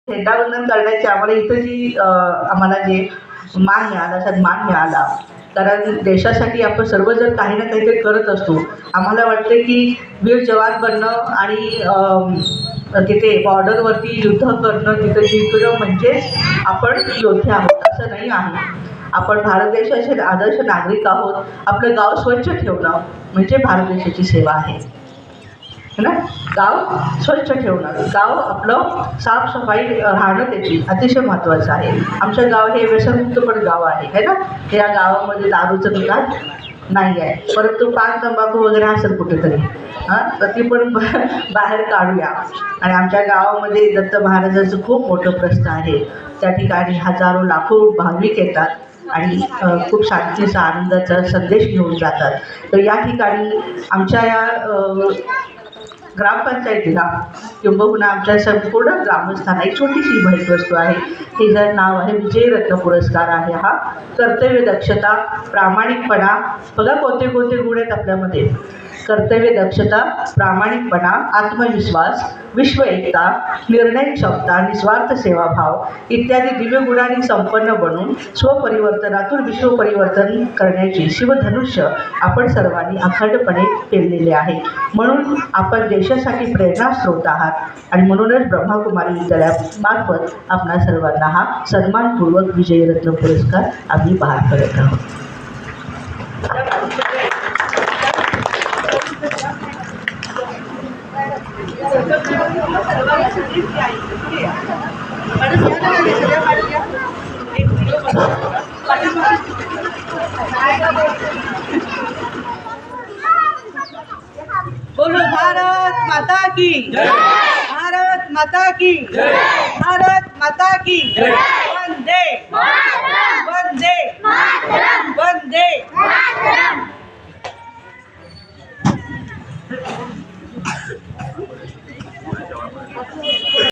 झेंडावंदन करण्याची आम्हाला इथं जी आम्हाला जे मान मिळाला सन्मान मिळाला, कारण देशासाठी आपण सर्वजण काही ना काहीतरी करत असतो. आम्हाला वाटतं की वीर जवान बनणं आणि तिथे बॉर्डरवरती युद्ध करणं, तिथं जिंकणं म्हणजे आपण योद्धे आहोत असं नाही आहे. आपण भारत देशाचे आदर्श नागरिक आहोत. आपलं गाव स्वच्छ ठेवणं म्हणजे भारत देशाची सेवा आहे ना. गाव स्वच्छ ठेवणं, गाव आपलं साफसफाई राहणं त्याची अतिशय महत्त्वाचं आहे. आमचं गाव हे व्यसनमुक्त पण गाव आहे ना. या गावामध्ये दारूचं दुकान नाही आहे, परंतु पान तंबाखू वगैरे असेल कुठेतरी, तर ती पण बाहेर काढूया. आणि आमच्या गावामध्ये दत्त महाराजांचं खूप मोठं प्रस्थ आहे. त्या ठिकाणी हजारो लाखो भाविक येतात आणि खूप शांतीचा आनंदाचा संदेश घेऊन जातात. तर या ठिकाणी आमच्या या ग्रामपंचायतीला किंबहुना आमच्या संपूर्ण ग्रामस्थांना एक छोटीशी भेटवस्तू आहे. तिचं नाव आहे विजयरत्न पुरस्कार आहे. हा कर्तव्य दक्षता, प्रामाणिकपणा, बघा कोणते कोणते गुण आहेत आपल्यामध्ये. कर्तव्य दक्षता, प्रामाणिकपणा, आत्मविश्वास, विश्व एकता, निर्णय क्षमता, निस्वार्थ सेवाभाव इत्यादी दिव्य गुणांनी संपन्न बनून स्वपरिवर्तनातून विश्वपरिवर्तन करण्याची शिवधनुष्य आपण सर्वांनी अखंडपणे पेललेले आहे. म्हणून आपण देशासाठी प्रेरणास्रोत आहात आणि म्हणूनच ब्रह्माकुमारी विद्यालयामार्फत आपणा सर्वांना हा सन्मानपूर्वक विजयरत्न पुरस्कार आम्ही बहाल करत आहोत. बोलो भारत माता की जय, भारत माता की जय, भारत माता की जय, वंदे